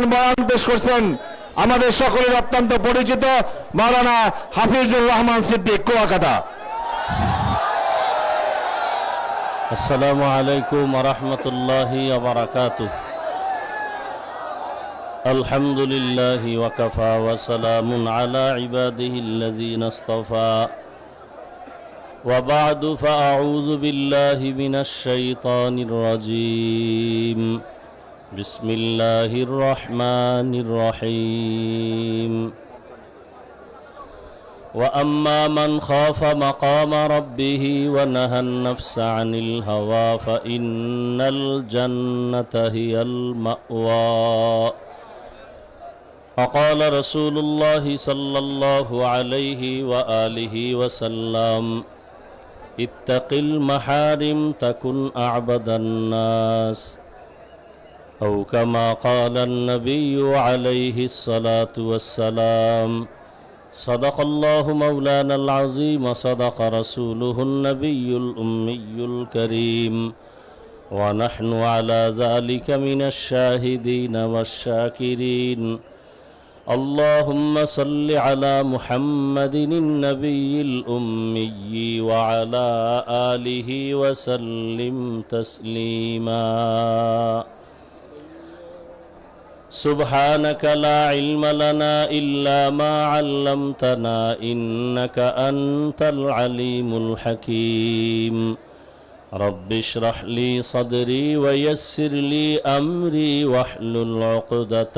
বয়ান পেশ করছেন আমাদের সকলের অত্যন্ত পরিচিত মাওলানা হাফিজুর রহমান সিদ্দিক কুয়াকাটা। আসসালামু আলাইকুম ওয়া রাহমাতুল্লাহি ওয়া বারাকাতুহু। আলহামদুলিল্লাহি ওয়া কাফা ওয়া সালামুন আলা ইবাদিহিল্লাযীনা ইসতাফা ওয়া বা'দু ফাআউযু বিল্লাহি মিনাশ শাইতানির রাজীম। বিসমিল্লাহির রহমানির রহিম। وأما من خاف مقام ربه ونهى النفس عن الهوى فإن الجنة هي المأوى. وقال رسول الله صلى الله عليه وآله وسلم اتق المحارم تكن أعبد الناس، أو كما قال النبي عليه الصلاة والسلام. صدق الله مولانا العظيم وصدق رسوله النبي الأمي الكريم، ونحن على ذلك من الشاهدين والشاكرين. اللهم صل على محمد النبي الأمي وعلى آله وسلم تسليما. سبحانك لا علم لنا إلا ما علمتنا إنك أنت العليم الحكيم. رب اشرح لي صدري ويسر لي أمري واحلل عقدة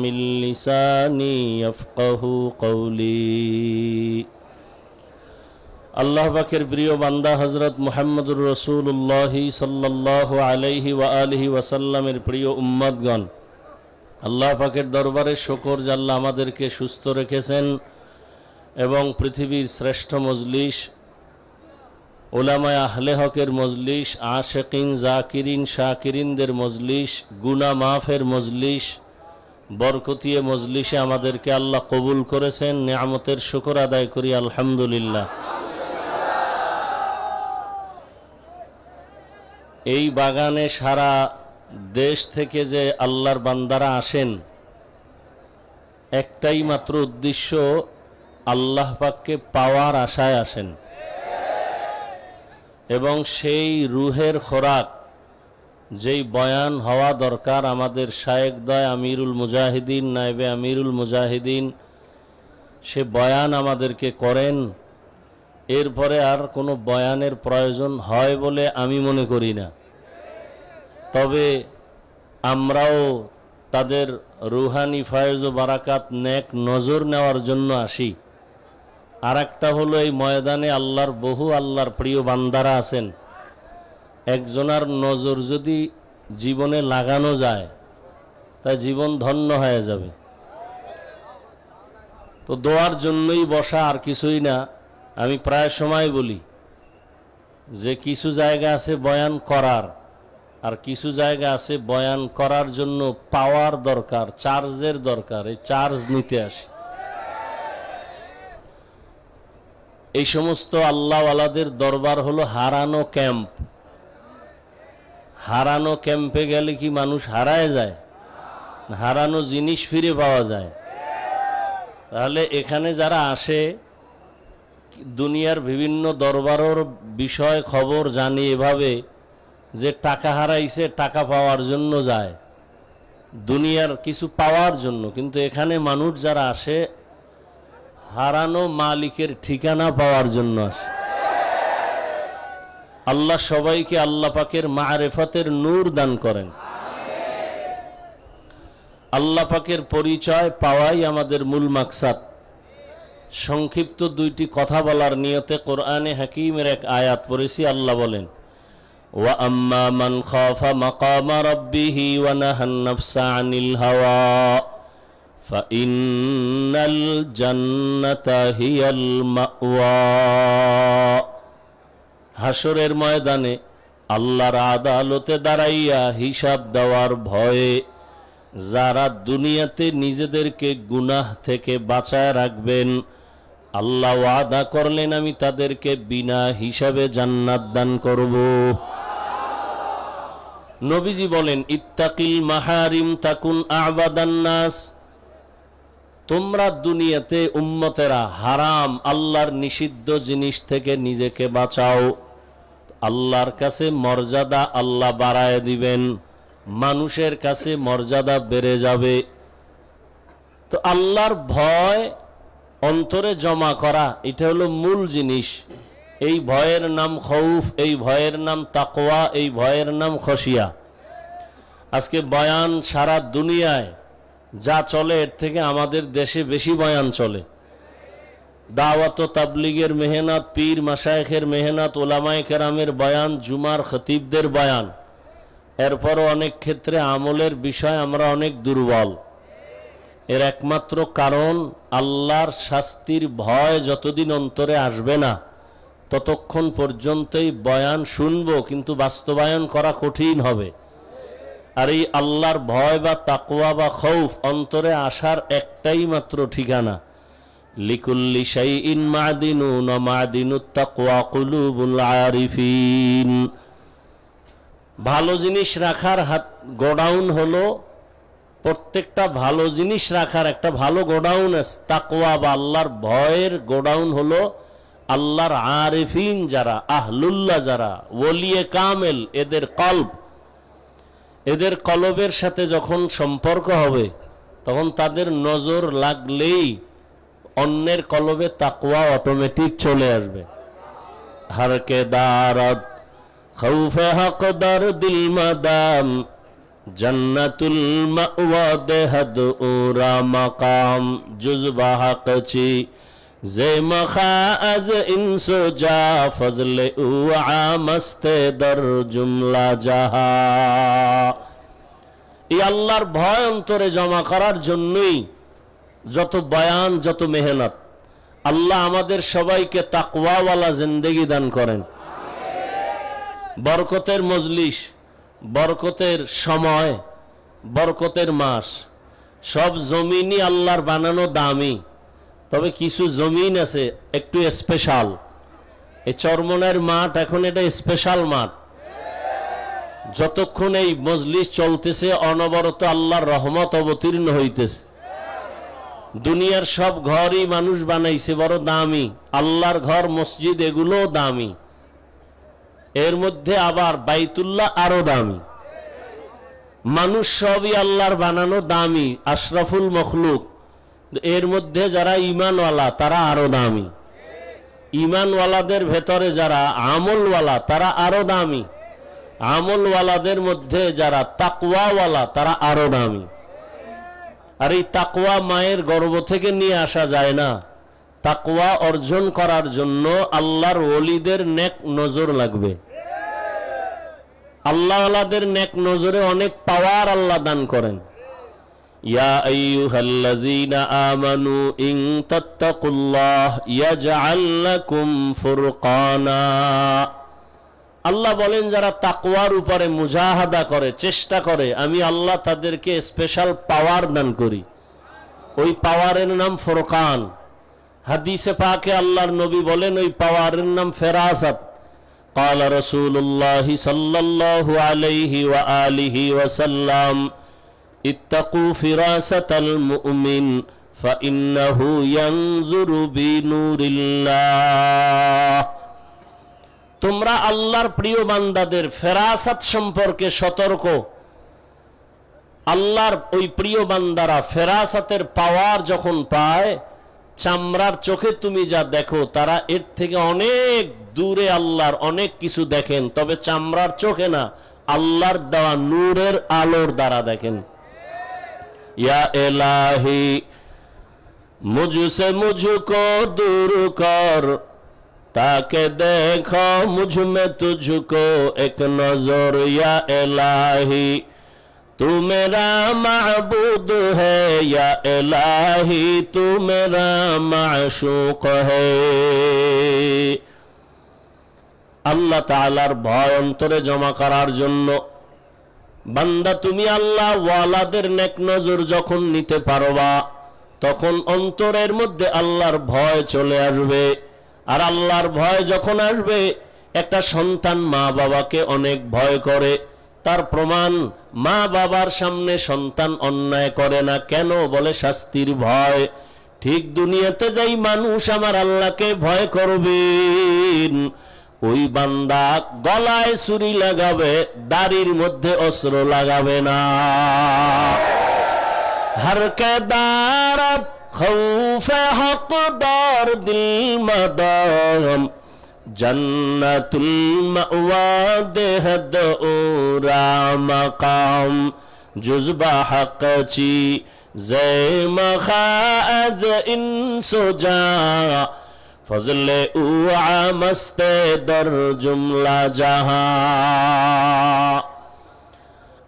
من لساني يفقه قولي. আল্লাহ পাকের প্রিয় বান্দা হযরত মুহাম্মদুর রাসূলুল্লাহ সাল্লাল্লাহু আলাইহি ওয়া আলিহি ওয়াসাল্লামের প্রিয় উম্মতগণ, আল্লাহ পাকের দরবারে শুকর যে আল্লাহ আমাদেরকে সুস্থ রেখেছেন এবং পৃথিবীর শ্রেষ্ঠ মজলিস, উলামায়ে আহলে হকের মজলিস, আশিকিন জাকিরিন শাকিরিনদের মজলিস, গুনাহ মাফের মজলিস, বরকতিয়ে মজলিসে আমাদেরকে আল্লাহ কবুল করেছেন। নিয়ামতের শুকর আদায় করি আলহামদুলিল্লাহ। এই বাগানে সারা দেশ থেকে যে আল্লাহর বান্দারা আসেন, একটাই মাত্র উদ্দেশ্য, আল্লাহ পাককে পাওয়ার আশায় আসেন এবং সেই রুহের খোরাক যেই বয়ান হওয়া দরকার, আমাদের শায়েখদয় আমিরুল মুজাহিদিন নায়েবে আমিরুল মুজাহিদিন সে বয়ান আমাদেরকে করেন। এরপরে আর কোনো বয়ানের প্রয়োজন হয় বলে আমি মনে করি না। তবে আমরাও তাদের রুহানি ফয়েজ ও বারাকাত নেক নজর নেওয়ার জন্য আসি। আর একটা হলো, এই ময়দানে আল্লাহর বহু আল্লাহর প্রিয় বান্দারা আছেন, একজনার নজর যদি জীবনে লাগানো যায় তা জীবন ধন্য হয়ে যাবে। তো দোয়ার জন্যই বসা, আর কিছুই না। আমি প্রায় সময় বলি যে কিছু জায়গা আছে বয়ান করার, আর কিছু জায়গা আছে বয়ান করার জন্য পাওয়ার দরকার, চার্জের দরকার, এই চার্জ নিতে আসে। এই সমস্ত আল্লাহওয়ালাদের দরবার হলো হারানো ক্যাম্প। হারানো ক্যাম্পে গেলে কি মানুষ হারায় যায়? হারানো জিনিস ফিরে পাওয়া যায়। তাহলে এখানে যারা আসে দুনিয়ার বিভিন্ন দরবারের বিষয় খবর জানি এভাবে যে টাকা হারাইছে, টাকা পাওয়ার জন্য যায়, দুনিয়ার কিছু পাওয়ার জন্য। কিন্তু এখানে মানুষ যারা আসে হারানো মালিকের ঠিকানা পাওয়ার জন্য আসে। আল্লাহ সবাইকে আল্লাহ পাকের মারিফতের নূর দান করেন। আল্লাহ পাকের পরিচয় পাওয়াই আমাদের মূল মাকসাদ। সংক্ষিপ্ত দুইটি কথা বলার নিয়তে কোরআনে হাকিমের এক আয়াত পড়েছি। আল্লাহ বলেন, وَأَمَّا مَنْ خَافَ مَقَامَ رَبِّهِ وَنَهَى النَّفْسَ عَنِ الْهَوَى فَإِنَّ الْجَنَّةَ هِيَ الْمَأْوَى. হাসরের ময়দানে আল্লাহর আদালতে দাঁড়াইয়া হিসাব দেওয়ার ভয়ে যারা দুনিয়াতে নিজেদেরকে গুনাহ থেকে বাঁচায় রাখবেন, আল্লাহ ওয়াদা করলেন আমি তাদেরকে বিনা হিসাবে জান্নাত দান করব। নবীজি বলেন, ইত্তাকিল মাহারিম তাকুন আবাদান নাস। তোমরা দুনিয়াতে উম্মতেরা হারাম আল্লাহর নিষিদ্ধ জিনিস থেকে নিজেকে বাঁচাও, আল্লাহর কাছে মর্যাদা আল্লাহ বাড়ায় দিবেন, মানুষের কাছে মর্যাদা বেড়ে যাবে। তো আল্লাহর ভয় অন্তরে জমা করা, এটা হলো মূল জিনিস। এই ভয়ের নাম খৌফ, এই ভয়ের নাম তাকওয়া, এই ভয়ের নাম খশিয়া। আজকে বয়ান সারা দুনিয়ায় যা চলে এর থেকে আমাদের দেশে বেশি বয়ান চলে। দাওয়াত ও তাবলীগের মেহনত, পীর মাশায়েখের মেহনত, ওলামায়ে কেরামের বয়ান, জুমার খতিবদের বয়ান, এরপরও অনেক ক্ষেত্রে আমলের বিষয় আমরা অনেক দুর্বল। এর একমাত্র কারণ আল্লাহর শাস্তির ভয় যতদিন অন্তরে আসবে না ততক্ষণ পর্যন্তই বয়ান শুনবো, কিন্তু বাস্তবায়ন করা কঠিন হবে। আর এই আল্লাহর ভয় বা তাকওয়া বা খৌফ অন্তরে আসার একটাই মাত্র ঠিকানা, লিকুল্লি শাইইন মাদিনুন ওয়া মাদিনুত তাকওয়া কুলুবুল আরিফিন। ভালো জিনিস রাখার গোডাউন হলো, প্রত্যেকটা ভালো জিনিস রাখার একটা ভালো গোডাউন আছে। তাকওয়া বা আল্লাহর ভয়ের গোডাউন হলো আল্লাহর আরিফিন যারা, আহলুল্লাহ যারা, ওলিয়ে কামেল, এদের কলব, এদের কলবের সাথে যখন সম্পর্ক হবে তখন তাদের নজর লাগলেই অন্যের কলবে তাকওয়া অটোমেটিক চলে আসবে। হরকে দারত খৌফে হক দর দিল মাদাম, জন্নতুল মাওয়া দেহদ উরা মাকাম, জুজবা হকচি যে মখা আজ ইনসো যা ফজলে উ আমস্তে দর জুমলা জাহা। এই আল্লাহর ভয় অন্তরে জমা করার জন্যই যত বয়ান, যত মেহনত। আল্লাহ আমাদের সবাইকে তাকওয়াওয়ালা জিন্দেগি দান করেন। বরকতের মজলিস, বরকতের সময়, বরকতের মাস, সব জমিনই আল্লাহর বানানো দামি। তবে কিছু জমিন আছে একটু স্পেশাল। এই চরমনের মাঠ এখন এটা স্পেশাল মাঠ। যতক্ষণ এই মজলিস চলতেছে অনবরত আল্লাহর রহমত অবতীর্ণ হইতেছে। দুনিয়ার সব ঘরই মানুষ বানাইছে বড় দামি, আল্লাহর ঘর মসজিদ এগুলো দামি, এর মধ্যে আবার বাইতুল্লাহ আরো দামি। মানুষ সবই আল্লাহর বানানো দামি, আশরাফুল মখলুক। এর মধ্যে যারা ঈমানওয়ালা তারা আরো দামি, ঈমানওয়ালাদের ভেতরে যারা আমলওয়ালা তারা আরো দামি, আমলওয়ালাদের মধ্যে যারা তাকওয়াওয়ালা তারা আরো দামি। আর এই তাকওয়া মায়ের গর্ভ থেকে নিয়ে আসা যায় না। তাকওয়া অর্জন করার জন্য আল্লাহর ওলিদের নেক নজর লাগবে। আল্লাহওয়ালাদের নেক নজরে অনেক পাওয়ার আল্লাহ দান করেন। ইয়া আইয়ুহাল্লাযীনা আমানু ইন তাত্তাকুল্লাহ ইয়াজআল লাকুম ফুরকানা। আল্লাহ বলেন যারা তাকওয়ার উপরে মুজাহাদা করে, চেষ্টা করে, আমি আল্লাহ তাদেরকে স্পেশাল পাওয়ার দান করি। ওই পাওয়ারের নাম ফুরকান। হাদিসে পাকে আল্লাহর নবী বলেন ওই পাওয়ারের নাম ফেরাসাত। قال رسول الله صلى الله عليه وآله وسلم اتقوا فراسة المؤمن فإنه ينظر بنور الله। তোমরা আল্লাহর প্রিয় বান্দাদের ফেরাসাত সম্পর্কে সতর্ক। আল্লাহর ওই প্রিয় বান্দারা ফেরাসাতের পাওয়ার যখন পায়, চামড়ার চোখে তুমি যা দেখো তারা এর থেকে অনেক দূরে আল্লাহর অনেক কিছু দেখেন, তবে চামড়ার চোখে না, আল্লাহর দেওয়া নূরের আলোর দ্বারা দেখেন। ইয়া ইলাহি মুঝসে মুঝকো দূর কর, তাকে দেখো মুঝ মে তুঝকো এক নজর। ইয়া ইলাহি तू मेरा महबूब है, या इलाही तू मेरा माशूक है। আল্লাহ তাআলার ভয় অন্তরে জমা করার জন্য বান্দা তুমি আল্লাহ ওয়ালাদের নেক নজর যখন নিতে পারবা তখন অন্তরের মধ্যে আল্লাহর ভয় চলে আসবে। আর আল্লাহর ভয় যখন আসবে, একটা সন্তান মা বাবাকে অনেক ভয় করে, তার প্রমাণ, মা বাবার সামনে সন্তান অন্যায় করে না কেন? বলে শাস্তির ভয়। ঠিক দুনিয়াতে যাই মানুষ আমার আল্লাহকে ভয় করবেন, ওই বান্দা গলায় ছুরি লাগাবে, দাড়ির মধ্যে অস্ত্র লাগাবে না। हर के दारत खौफ हकदार दिल मदाम जन्नतुल मअवा देहद ओरा मकाम जुज़बा हक़ची ज़े मखाज़ इन सुजा फज़ले उआ मस्ते दर जुमला जहां।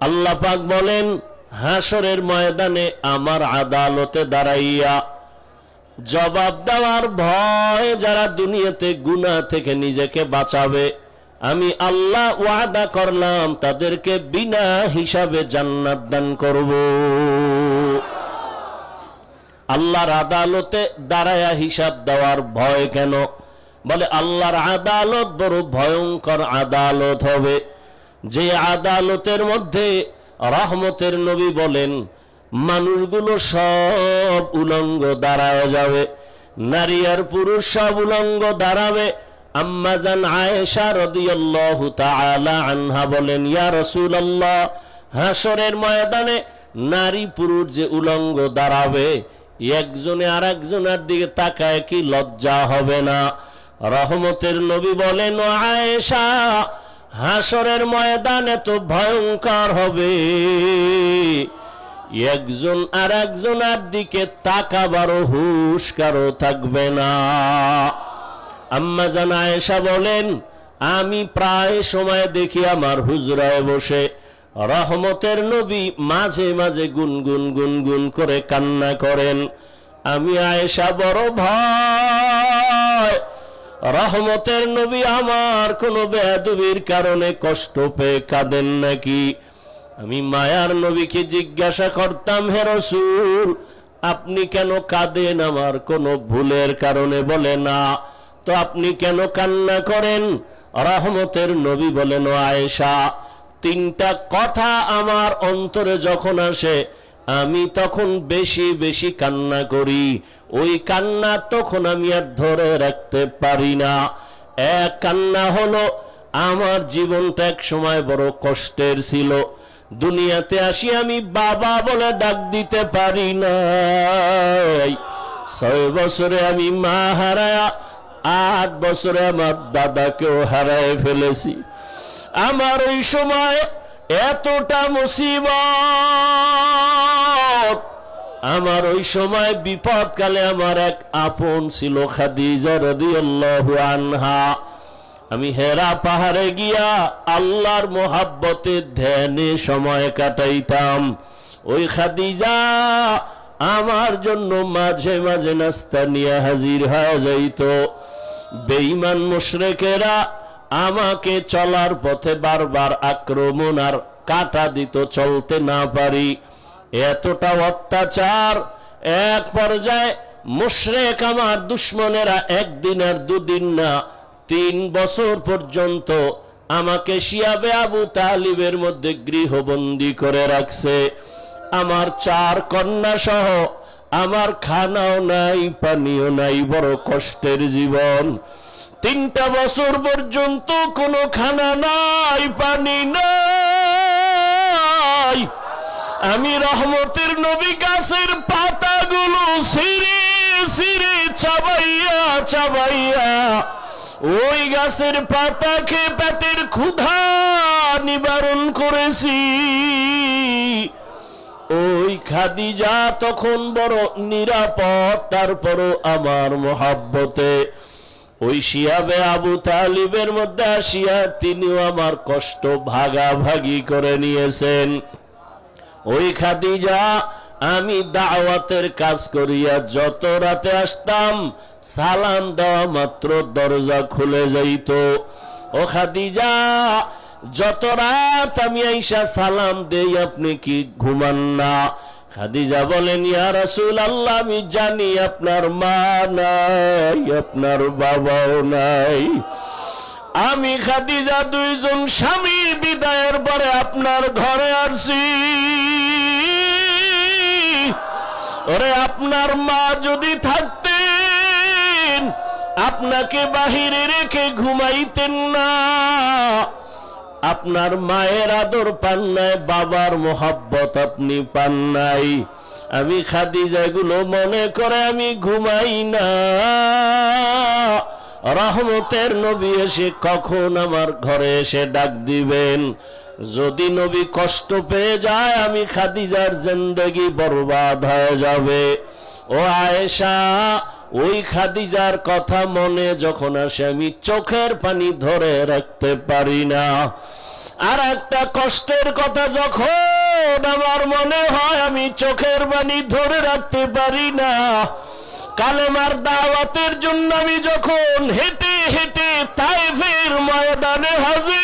अल्लाह पाक बोलेन, হাসরের ময়দানে আমার আদালতে দাঁড়াইয়া জবাব দেওয়ার ভয় যারা দুনিয়াতে গুনাহ থেকে নিজেকে বাঁচাবে, আমি আল্লাহ ওয়াদা করলাম তাদেরকে বিনা হিসাবে জান্নাত দান করব। আল্লাহর আদালতে দাঁড়ায়া হিসাব দেওয়ার ভয় কেন? বলে আল্লাহর আদালত বড় ভয়ঙ্কর আদালত হবে, যে আদালতের মধ্যে রহমতের নবী বলেন মানুষগুলো সব উলঙ্গ দাঁড়ায় যাবে, নারী আর পুরুষ সব উলঙ্গ দাঁড়াবে। আম্মা জান আয়েশা রাদিয়াল্লাহু তাআলা আনহা বলেন, ইয়া রাসূলুল্লাহ, হাসরের ময়দানে নারী পুরুষ যে উলঙ্গ দাঁড়াবে, একজনে আর একজনের দিকে তাকায় কি লজ্জা হবে না? রহমতের নবী বলেন, ও আয়েশা, হাসরের ময়দানে তো ভয়ঙ্কর হবে, একজন আর একজনের দিকে তাকাবারও হুঁশ কারো থাকবে না। আম্মা জান আয়েশা বলেন, আমি প্রায় সময় দেখি আমার হুজরায় বসে রহমতের নবী মাঝে মাঝে গুনগুন গুনগুন করে কান্না করেন। আমি আয়েশা বড় ভয়, রহমতের নবী আমার কোনো বেয়াদবির কারণে কষ্ট পেয়ে কাঁদেন নাকি? আমি মায়ার নবীকে জিজ্ঞাসা করতাম, হে রাসূল, আপনি কেন কাঁদেন আমার কোনো ভুলের কারণে? বলে না। তো আপনি কেন কান্না করেন? রহমতের নবী বলেন, ও আয়েশা, তিনটা কথা আমার অন্তরে যখন আসে আমি তখন বেশি বেশি কান্না করি, ওই কান্না তখন আমি আর ধরে রাখতে পারি না। এক কান্না হলো, আমার জীবনটা এক সময় বড় কষ্টের ছিল, দুনিয়াতে আসি আমি বাবা বলে ডাক দিতে পারি নাই। 6 বছরে আমি মা হারায়া, 8 বছরে আমার দাদাকেও হারায় ফেলেছি। আমার ওই সময় এতটা মুসিবত, আমার ওই সময় বিপদকালে আমার এক আপন ছিল খাদিজা রাদিয়াল্লাহু আনহা। আমি হেরা পাহাড়ে গিয়া আল্লাহর মোহাব্বতে ধ্যানে সময় কাটাইতাম। ওই খাদিজা আমার জন্য মাঝে মাঝে নাস্তা নিয়ে হাজির হয়ে যাইত। বেঈমান মুশরিকেরা আমাকে চলার পথে বারবার আক্রমণ আর কাটা দিত, চলতে না পারি, এতটা অত্যাচার। এক পর্যায়ে মুশরিক আমার দুশমনেরা একদিন আর দুদিন না 3 বছর পর্যন্ত আমাকে শিয়াবে আবু তালিবের মধ্যে গৃহবন্দী করে রাখছে। আমার 4 কন্যা সহ আমার খানাও নাই, পানিও নাই, বড় কষ্টের জীবন। 3টা বছর পর্যন্ত কোনো খানা নাই, পানি নাই। আমি রহমতের নবী গাছের পাতাগুলো ছিঁড়ে ছিঁড়ে চাবাইয়া চাবাইয়া ওই গাছের পাতা খেয়ে পেটের ক্ষুধা নিবারণ করেছি। ওই খাদিজা তখন বড় নিরাপদ, তারপরও আমার মোহাব্বতে ওই শিয়াবে আবু তালিবের মধ্যে আসিয়া তিনিও আমার কষ্ট ভাগাভাগি করে নিয়েছেন। ওই খাদিজা, আমি দাওয়াতের কাজ করিয়া যত রাতে আসতাম, সালাম দেওয়া মাত্র দরজা খুলে যাইত। ও খাদিজা, যত রাত আমি আইসা সালাম দেই, আপনি কি ঘুমান না? খাদিজা বলেন, ইয়া রাসূলুল্লাহ, আমি জানি আপনার মা নাই, আপনার বাবাও নাই, আমি খাদিজা দুইজন স্বামী বিদায়ের পরে আপনার ঘরে আসছি। ওরে আপনার মা যদি থাকতেন আপনাকে বাহিরে রেখে ঘুমাইতেন না। আপনার মায়ের আদর পান নাই, বাবার মোহাব্বত আপনি পান নাই। আমি খাদিজা এগুলো মনে করে আমি ঘুমাই না। রহমতের নবী এসে কখন আমার ঘরে এসে ডাক দিবেন। যদি নবী কষ্ট পেয়ে যায় আমি খাদিজার জিন্দেগি বরবাদ হয়ে যাবে। ও আয়েশা, ওই খাদিজার কথা মনে যখন আসে আমি চোখের পানি ধরে রাখতে পারি না। আর একটা কষ্টের কথা যখন আমার মনে হয় আমি চোখের পানি ধরে রাখতে পারি না। কালেমার দাওয়াতের জন্য আমি যখন হেঁটে হেঁটে তায়েফের ময়দানে হাজির,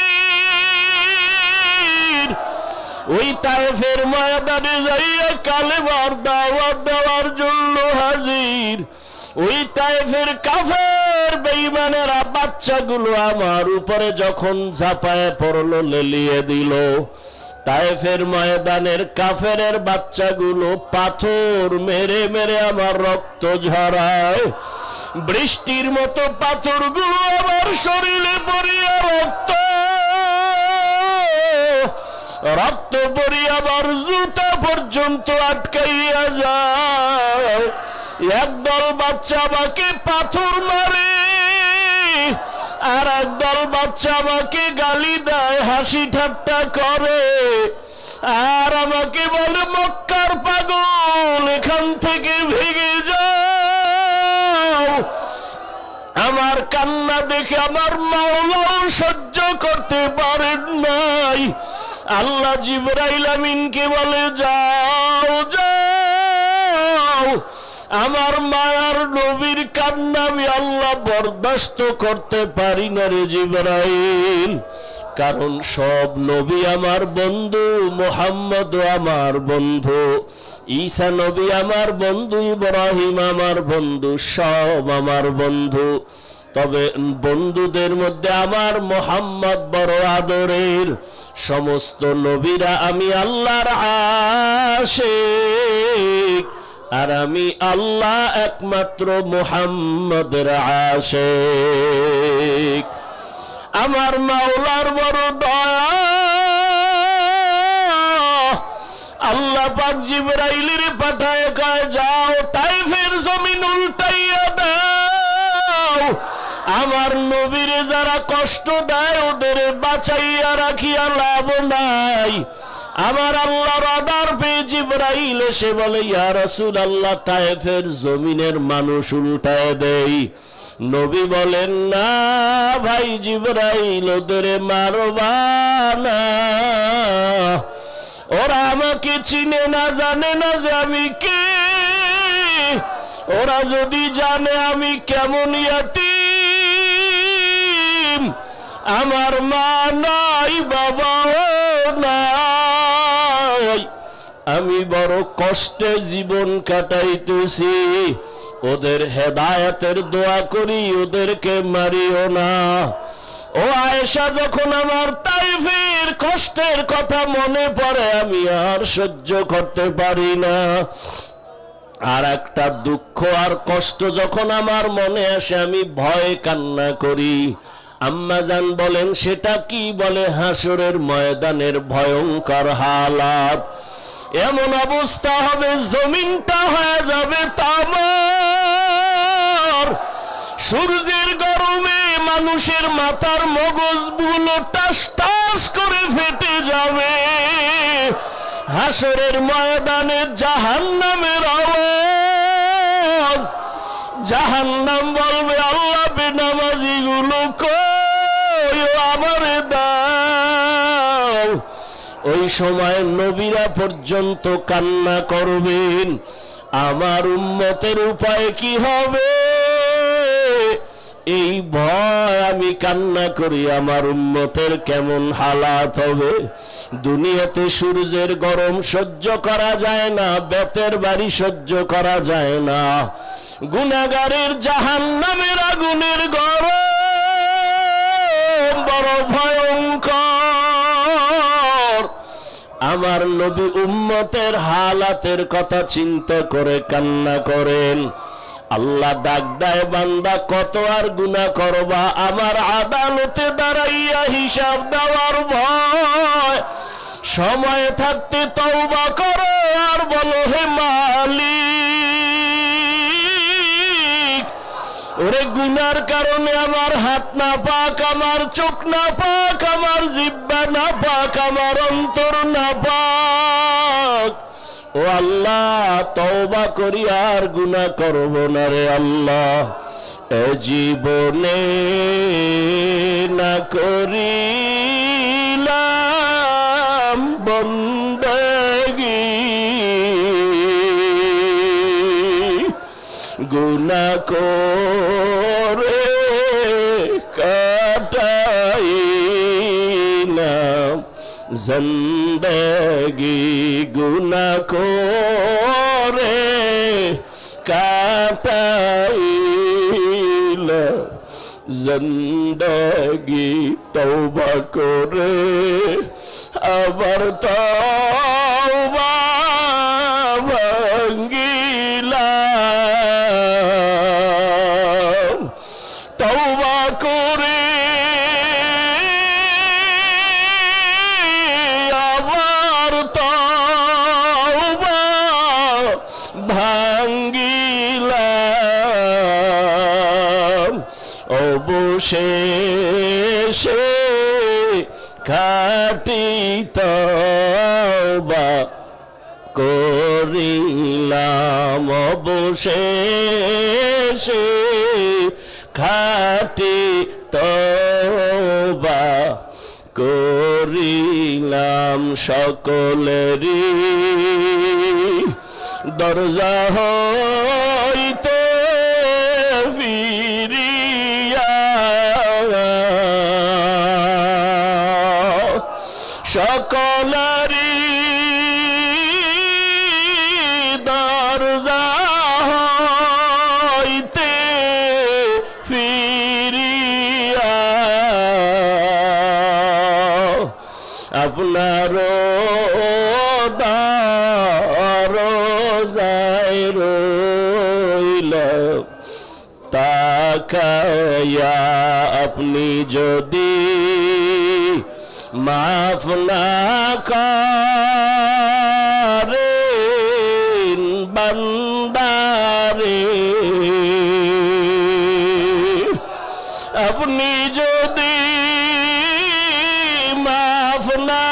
ওই তায়েফের ময়দানে যাইয়া কালেমার দাওয়াত দেওয়ার জন্য হাজির, ওই তায়েফের কাফের বেঈমানেরা বাচ্চাগুলো আমার উপরে যখন ঝাঁপায় পড়লো, লেলিয়ে দিল। তায়েফের ময়দানের কাফেরের বাচ্চাগুলো পাথর মেরে মেরে আমার রক্ত ঝরায়। বৃষ্টির মতো পাথরগুলো আমার শরীরে পড়িয়া রক্ত পড়িয়া আমার জুতা পর্যন্ত আটকাইয়া যায়। একদল বাচ্চা আমাকে পাথর মারে, আর একদল বাচ্চা আমাকে গালি দেয়, হাসি ঠাট্টা করে, আর আমাকে বলে মক্কার পাগল, এখান থেকে ভেগে যাও। আমার কান্না দেখে আমার মাওলাও সহ্য করতে পারেন নাই। আল্লাহ জিবরাইল আমিনকে বলে যাও যাও, আমার মায়ার নবীর কান্না আমি আল্লাহ বরদাস্ত করতে পারি না রে জিবরাইল। কারণ সব নবী আমার বন্ধু, মুহাম্মদ আমার বন্ধু, ঈসা নবী আমার বন্ধু, ইব্রাহিম আমার বন্ধু, সব আমার বন্ধু। তবে বন্ধুদের মধ্যে আমার মুহাম্মদ বড় আদরের। সমস্ত নবীরা আমি আল্লাহর আশিক, আর আমি আল্লাহ একমাত্র মুহাম্মদের আশিক। আমার মাওলার বড় দয়া, আল্লাহ পাক জিবরাইলের পাঠায় কয় যাও তায়েফের জমিন উল্টাইয়া দাও। আমার নবীরে যারা কষ্ট দেয় ওদের বাঁচাইয়া রাখিয়া লাভ নাই। আমার আল্লাহর অর্ডার পেয়ে জিবরাইল এসে বলে ইয়া রাসূলুল্লাহ, তায়েফের জমিনের মানুষ উল্টায় দেই। নবী বলেন না ভাই জিবরাইল, ওদের মারবা না। ওরা আমাকে চিনে না, জানে না যে আমি কে। ওরা যদি জানে আমি কেমন ইয়াতীম, আমার মা নাই, বাবাও নাই, আমি বড় কষ্টে জীবন কাটাইতেছি, ওদের হেদায়েতের দোয়া করি, ওদেরকে মারিও না। ও আয়েশা, যখন আমার তায়েফের কষ্টের কথা মনে পড়ে আমি আর সহ্য করতে পারি না। আর একটা দুঃখ আর কষ্ট যখন আমার মনে আসে আমি ভয়ে কান্না করি। আম্মা জান বলেন সেটা কি? বলে হাসরের ময়দানের ভয়ঙ্কর হালাত। এমন অবস্থা হবে জমিনটা হয়ে যাবে তামার। সূর্যের গরমে মানুষের মাথার মগজগুলো টাস টাস করে ফেটে যাবে। হাসরের ময়দানে জাহান্নামের আওয়াজ। জাহান্নাম বলবে আল্লাহ বেনামাজি গুলো কই, আমারে দাও। ওই সময় নবীরা পর্যন্ত কান্না করবেন, আমার উম্মতের উপায় কি হবে? এই ভয় আমি কান্না করি, আমার উম্মতের কেমন হালাত হবে। দুনিয়াতে সূর্যের গরম সহ্য করা যায় না, বেতের বাড়ি সহ্য করা যায় না, গুনাহগারের জাহান্নামের আগুনের গরম বড় ভয়ঙ্কর। আমার নবী উম্মতের হালাতের কথা চিন্তা করে কান্না করেন। আল্লাহ ডাক দেয়, বান্দা কত আর গুনাহ করবা, আমার আদালতে দাঁড়াইয়া হিসাব দেওয়ার ভয়। সময় থাকতে তওবা করো আর বলো, হে মালিক, ওরে গুনার কারণে আমার হাত না পাক, আমার চোখ না পাক, আমার জিহ্বা না পাক, আমার অন্তর না পাক। ও আল্লাহ, তওবা করি আর গুনাহ করব না রে আল্লাহ। এ জীবনে না করিলাম বন্দেগী, গুনাহ করে কাটাইলাম জিন্দেগি, গুনাহ করে কাটাইলাম জিন্দেগি। তওবা করে আবার তওবা ভাঙ্গিলাম, তওবা করে আবার তওবা ভাঙ্গিলাম। অবশেষে খাঁটি তওবা করিলাম, অবশেষে খাঁটি তওবা করিলাম। সকলেরই দরজা হইতে ফিরিয়া, সকলেরই দরজা হইতে ফিরিয়া আপনার দরজায় রইল তাকায়া। আপনি যদি মাফ না করেন বান্দারে, আপনি যদি মাফ না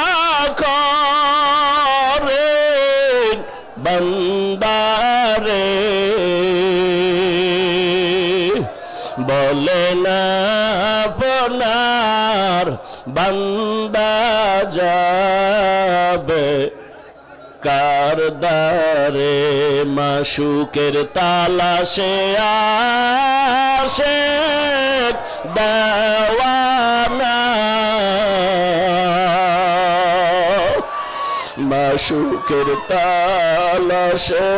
করেন বান্দারে, বলেন আপনার বান্দা যাবে কার দ্বারে, মাশুকের তালাশে আশিক দেওয়ানা, মাশুকের তালাশে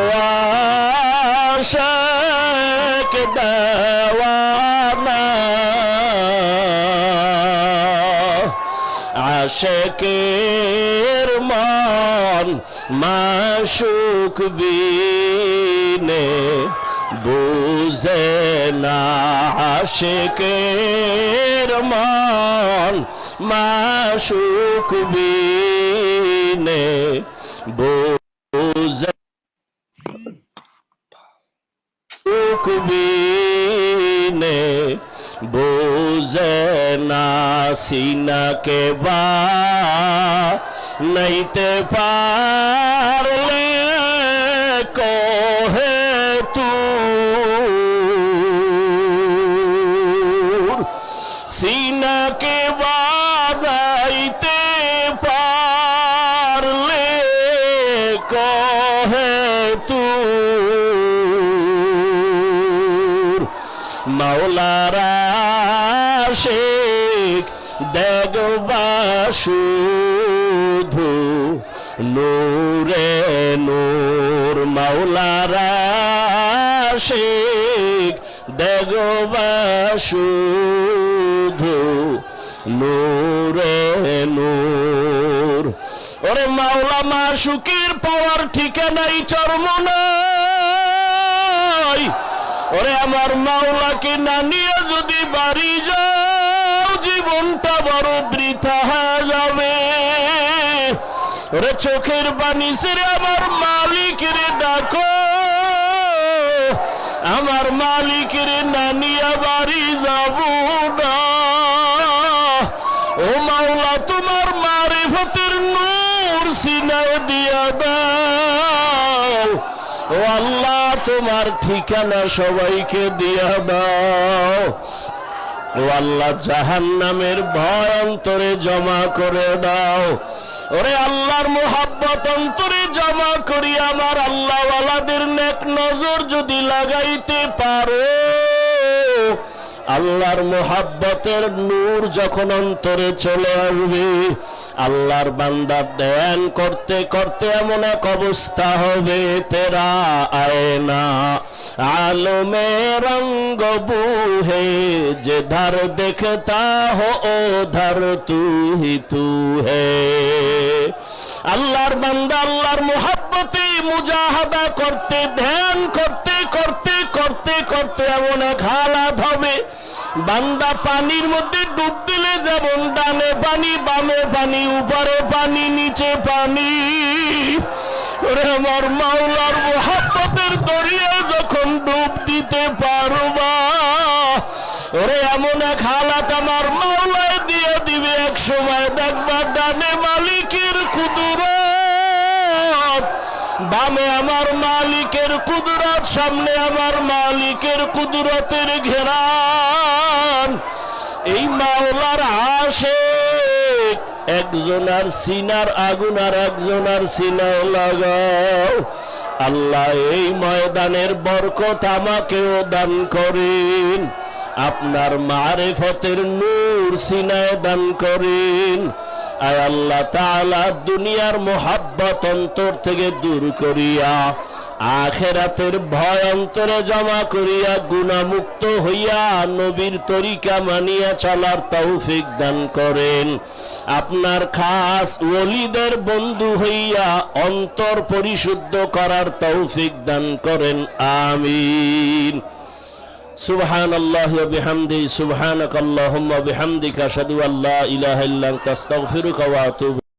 আশিক দেওয়ানা। আশিকের মন মাশুক বিনে বুঝে না, আশিকের মন মাশুক বিনে বুঝে বিনে বুঝে না, সিনাকে বা নাইতে পারলে কহে তুর, সিনাকে বানাইতে পারলে কহে তুর। মাওলারা আশিক দেখবা শুধু নূরে নূর, মাওলারা আশিক দেখবা শুধু নূরে নূর। ওরে মাওলা মাশুকের পাওয়ার ঠিকানাই চরমনাই। ওরে আমার মাওলাকে না নিয়ে যদি বাড়ি যাও জীবনটা বড় বৃথা হয়ে যাবে। ওরে চোখের পানি ছেড়ে আমার মালিকের ডাকো, আমার মালিকের না নিয়ে বাড়ি যাব না। ও মাওলা তোমার মারিফতের নূর সিনায় দিয়া দাও। ও আল্লাহ তোমার ঠিকানা সবাইকে দিয়া দাও। ও আল্লাহ জাহান্নামের ভয় অন্তরে জমা করে দাও। ওরে আল্লাহর মোহাব্বত অন্তরে জমা করি আমার আল্লাহ ওয়ালাদের নেক নজর যদি লাগাইতে পারো, আল্লাহর মোহাব্বতের নূর যখন অন্তরে চলে আসবে, আল্লাহর বান্দা ধ্যান করতে করতে এমন এক অবস্থা হবে, তেরা আয়না আলমে রঙ্গ বুহে যে ধার দেখতা হো ও ধার তু হি তু হে। আল্লাহর বান্দা আল্লাহর মোহাব্বতে মুজাহাদা করতে ধ্যান করতে করতে করতে করতে এমন এক হালাত হবে, বান্দা পানির মধ্যে ডুব দিলে যেমন ডানে পানি বামে পানি উপরে পানি নিচে পানি, ওরে আমার মাওলার মোহাব্বতের দরিয়ায় যখন ডুব দিতে পারবা, ওরে এমন এক হালাত আমার মাওলায় দিয়ে দিবে। এক সময় দেখবা ডানে মালিকের কুদরত, বামে আমার মালিকের কুদরত, সামনে আমার মালিকের কুদরতের ঘেরান। এই মাওলার আশিক একজনার সিনার আগুন আর একজনার সিনাও লাগাও। আল্লাহ এই ময়দানের বরকত আমাকেও দান করেন, আপনার মারিফতের নূর সিনায় দান করেন। আয় আল্লাহ তাআলা দুনিয়ার মোহাব্বত অন্তর থেকে দূর করিয়া আখিরাতের ভয় অন্তরে জমা করিয়া গুনাহমুক্ত হইয়া নবীর তরিকা মানিয়া চলার তৌফিক দান করেন। আপনার খাস ওলিদের বন্ধু হইয়া অন্তর পরিশুদ্ধ করার তৌফিক দান করেন, আমিন। সুবহানাল্লাহি ওয়া বিহামদিহি সুবহানাকাল্লাহুম্মা ওয়া বিহামদিকা আশহাদু আল্লা ইলাহা ইল্লা আনতা আস্তাগফিরুকা ওয়া আতুবু